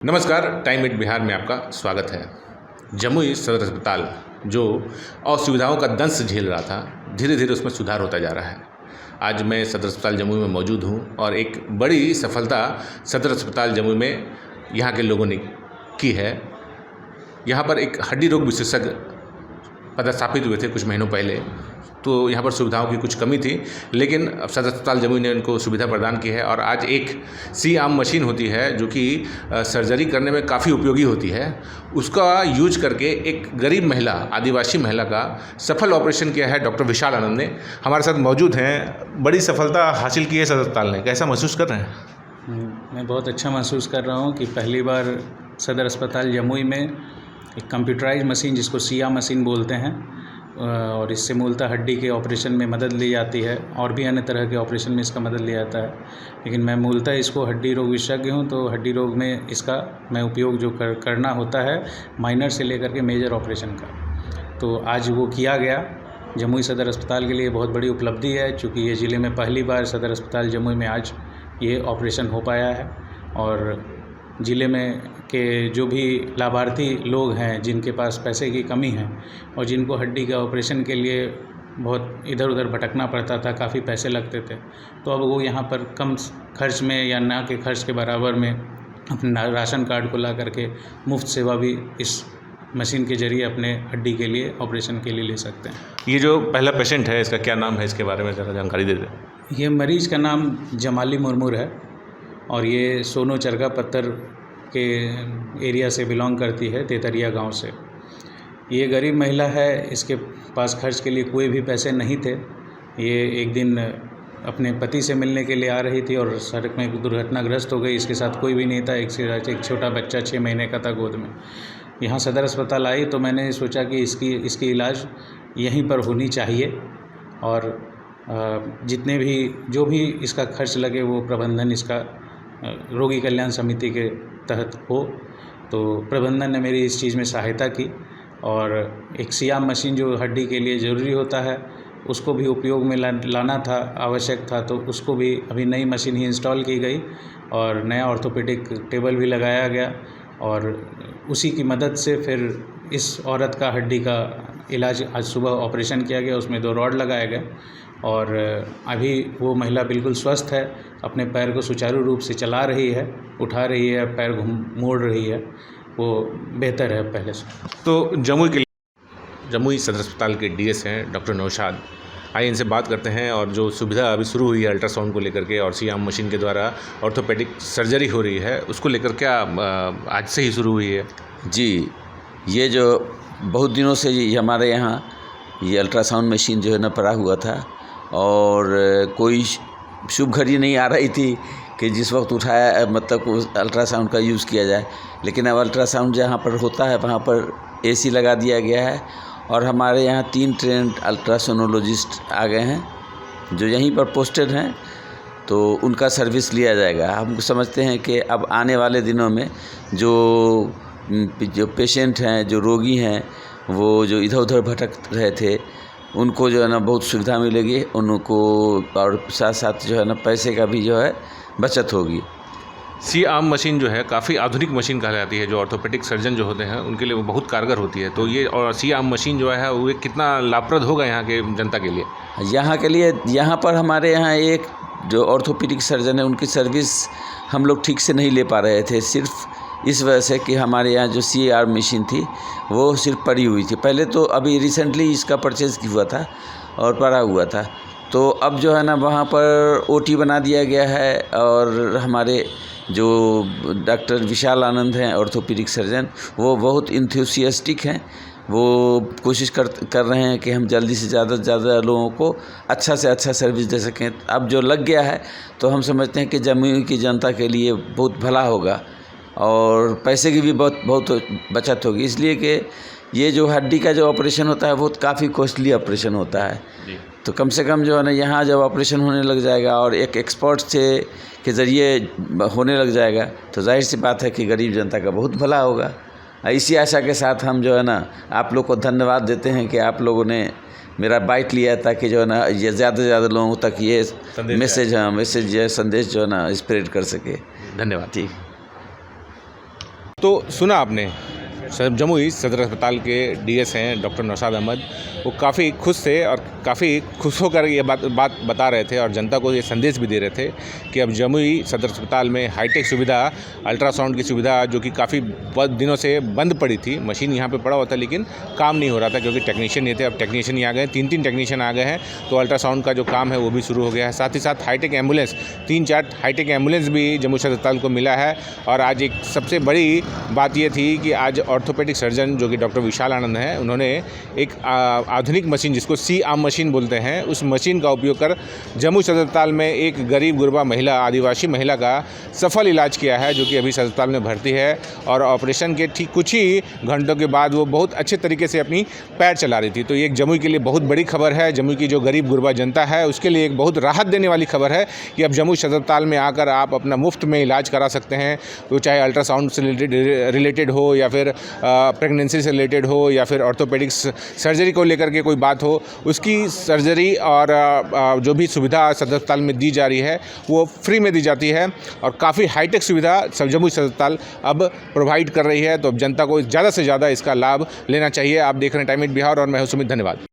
नमस्कार, time eight Bihar में आपका स्वागत है। जमुई सदर अस्पताल जो असुविधाओं का दंश झेल रहा था, धीरे धीरे उसमें सुधार होता जा रहा है। आज मैं सदर अस्पताल जमुई में मौजूद हूं और एक बड़ी सफलता सदर अस्पताल जमुई में यहाँ के लोगों ने की है। यहाँ पर एक हड्डी रोग विशेषज्ञ पदस्थापित हुए थे कुछ महीनों पहले, तो यहाँ पर सुविधाओं की कुछ कमी थी, लेकिन अब सदर अस्पताल जमुई ने उनको सुविधा प्रदान की है। और आज एक सी-आर्म मशीन होती है जो कि सर्जरी करने में काफ़ी उपयोगी होती है, उसका यूज करके एक गरीब महिला, आदिवासी महिला का सफल ऑपरेशन किया है डॉक्टर विशाल आनंद ने। हमारे साथ मौजूद हैं। बड़ी सफलता हासिल की है सदर अस्पताल ने, कैसा महसूस कर रहे हैं? मैं बहुत अच्छा महसूस कर रहा हूँ कि पहली बार सदर अस्पताल जमुई में एक कंप्यूटराइज मशीन, जिसको सी-आर्म मशीन बोलते हैं, और इससे मूलतः हड्डी के ऑपरेशन में मदद ली जाती है और भी अन्य तरह के ऑपरेशन में इसका मदद लिया जाता है। लेकिन मैं मूलतः इसको हड्डी रोग विशेषज्ञ हूँ, तो हड्डी रोग में इसका मैं उपयोग जो करना होता है माइनर से लेकर के मेजर ऑपरेशन का, तो आज वो किया गया। जमुई सदर अस्पताल के लिए बहुत बड़ी उपलब्धि है, चूँकि ये ज़िले में पहली बार सदर अस्पताल जमुई में आज ये ऑपरेशन हो पाया है। और ज़िले में के जो भी लाभार्थी लोग हैं जिनके पास पैसे की कमी है और जिनको हड्डी का ऑपरेशन के लिए बहुत इधर उधर भटकना पड़ता था, काफ़ी पैसे लगते थे, तो अब वो यहाँ पर कम खर्च में या ना के खर्च के बराबर में अपना राशन कार्ड को ला करके मुफ्त सेवा भी इस मशीन के जरिए अपने हड्डी के लिए ऑपरेशन के लिए ले सकते हैं। ये जो पहला पेशेंट है, इसका क्या नाम है, इसके बारे में ज़रा जानकारी दे दें। ये मरीज़ का नाम जमाली मुर्मूर है और ये सोनो चरगा पत्थर के एरिया से बिलोंग करती है, तेतरिया गांव से। ये गरीब महिला है, इसके पास खर्च के लिए कोई भी पैसे नहीं थे। ये एक दिन अपने पति से मिलने के लिए आ रही थी और सड़क में दुर्घटनाग्रस्त हो गई। इसके साथ कोई भी नहीं था, एक छोटा बच्चा 6 महीने का था गोद में। यहाँ सदर अस्पताल आई तो मैंने सोचा कि इसकी इलाज यहीं पर होनी चाहिए और जितने भी जो भी इसका खर्च लगे वो प्रबंधन इसका रोगी कल्याण समिति के तहत हो। तो प्रबंधन ने मेरी इस चीज़ में सहायता की और एक सी-आर्म मशीन जो हड्डी के लिए ज़रूरी होता है उसको भी उपयोग में लाना था, आवश्यक था, तो उसको भी अभी नई मशीन ही इंस्टॉल की गई और नया ऑर्थोपेडिक टेबल भी लगाया गया और उसी की मदद से फिर इस औरत का हड्डी का इलाज आज सुबह ऑपरेशन किया गया। उसमें 2 रॉड लगाए गए और अभी वो महिला बिल्कुल स्वस्थ है, अपने पैर को सुचारू रूप से चला रही है, उठा रही है, पैर मोड़ रही है, वो बेहतर है पहले से। तो जमुई सदर अस्पताल के डीएस हैं डॉक्टर नौशाद, आइए इनसे बात करते हैं। और जो सुविधा अभी शुरू हुई है अल्ट्रासाउंड को लेकर के और सी-आर्म मशीन के द्वारा ऑर्थोपेडिक सर्जरी हो रही है, उसको लेकर क्या आज से ही शुरू हुई है? जी, ये जो बहुत दिनों से ये हमारे यहाँ ये अल्ट्रासाउंड मशीन जो है ना पड़ा हुआ था और कोई शुभ घड़ी नहीं आ रही थी कि जिस वक्त उठाया मतलब उस अल्ट्रासाउंड का यूज़ किया जाए। लेकिन अब अल्ट्रासाउंड जहाँ पर होता है वहाँ पर एसी लगा दिया गया है और हमारे यहाँ 3 ट्रेंड अल्ट्रासोनोलॉजिस्ट आ गए हैं जो यहीं पर पोस्टेड हैं, तो उनका सर्विस लिया जाएगा। हम समझते हैं कि अब आने वाले दिनों में जो पेशेंट हैं, जो रोगी हैं, वो जो इधर उधर भटक रहे थे, उनको जो है ना बहुत सुविधा मिलेगी उनको, और साथ साथ जो है ना पैसे का भी जो है बचत होगी। सी-आर्म मशीन जो है काफ़ी आधुनिक मशीन कहलाती है, जो ऑर्थोपेडिक सर्जन जो होते हैं उनके लिए वो बहुत कारगर होती है। तो ये और सी-आर्म मशीन जो है वो कितना लाभप्रद होगा यहाँ के जनता के लिए? यहाँ पर हमारे यहाँ एक जो ऑर्थोपेडिक सर्जन है उनकी सर्विस हम लोग ठीक से नहीं ले पा रहे थे, सिर्फ इस वजह से कि हमारे यहाँ जो सी-आर्म मशीन थी वो सिर्फ पड़ी हुई थी। पहले तो अभी रिसेंटली इसका परचेज़ हुआ था और पड़ा हुआ था, तो अब जो है ना वहाँ पर ओटी बना दिया गया है और हमारे जो डॉक्टर विशाल आनंद हैं ऑर्थोपेडिक सर्जन, वो बहुत इंथुसियास्टिक हैं। वो कोशिश कर रहे हैं कि हम जल्दी से ज़्यादा लोगों को अच्छा से अच्छा सर्विस दे सकें। अब जो लग गया है तो हम समझते हैं कि जमुई की जनता के लिए बहुत भला होगा और पैसे की भी बहुत बचत होगी, इसलिए कि ये जो हड्डी का जो ऑपरेशन होता है बहुत काफ़ी कॉस्टली ऑपरेशन होता है। तो कम से कम जो है ना यहाँ जब ऑपरेशन होने लग जाएगा और एक एक्सपर्ट के ज़रिए होने लग जाएगा तो जाहिर सी बात है कि गरीब जनता का बहुत भला होगा। इसी आशा के साथ हम जो है ना आप लोग को धन्यवाद देते हैं कि आप लोगों ने मेरा बाइट लिया ताकि जो है ना ये ज़्यादा से ज़्यादा लोगों तक ये मैसेज संदेश जो है ना स्प्रेड कर सके। धन्यवाद। ठीक। तो सुना आपने जमुई सदर अस्पताल के डीएस हैं डॉक्टर नौशाद अहमद, वो काफ़ी खुश थे और काफ़ी खुश होकर ये बात बता रहे थे और जनता को ये संदेश भी दे रहे थे कि अब जमुई सदर अस्पताल में हाईटेक सुविधा, अल्ट्रासाउंड की सुविधा जो कि काफ़ी दिनों से बंद पड़ी थी, मशीन यहाँ पे पड़ा हुआ था लेकिन काम नहीं हो रहा था क्योंकि टेक्नीशियन नहीं थे। अब टेक्नीशियन ही आ गए, 3 टेक्नीशियन आ गए हैं, तो अल्ट्रासाउंड का जो काम है वो भी शुरू हो गया है। साथ ही साथ हाईटेक एम्बुलेंस, 3-4 हाईटेक एम्बुलेंस भी जमुई सदर अस्पताल को मिला है। और आज एक सबसे बड़ी बात ये थी कि आज ऑर्थोपेडिक सर्जन जो कि डॉक्टर विशाल आनंद हैं, उन्होंने एक आधुनिक मशीन जिसको सी आर्म मशीन बोलते हैं, उस मशीन का उपयोग कर जमुई सदर अस्पताल में एक गरीब गुरबा महिला, आदिवासी महिला का सफल इलाज किया है, जो कि अभी सदर अस्पताल में भर्ती है। और ऑपरेशन के ठीक कुछ ही घंटों के बाद वो बहुत अच्छे तरीके से अपनी पैर चला रही थी। तो ये एक जमुई के लिए बहुत बड़ी खबर है। जमुई की जो गरीब गुरबा जनता है उसके लिए एक बहुत राहत देने वाली खबर है कि अब जमुई सदर अस्पताल में आकर आप अपना मुफ्त में इलाज करा सकते हैं। तो चाहे अल्ट्रासाउंड से रिलेटेड हो या फिर प्रेगनेंसी से रिलेटेड हो या फिर ऑर्थोपेडिक्स सर्जरी को लेकर के कोई बात हो, उसकी सर्जरी और जो भी सुविधा सदर अस्पताल में दी जा रही है वो फ्री में दी जाती है और काफ़ी हाईटेक सुविधा जमुई सदर अस्पताल अब प्रोवाइड कर रही है। तो अब जनता को ज़्यादा से ज़्यादा इसका लाभ लेना चाहिए। आप देख रहे हैं टाइम 8 बिहार और मैं हूं सुमित। धन्यवाद।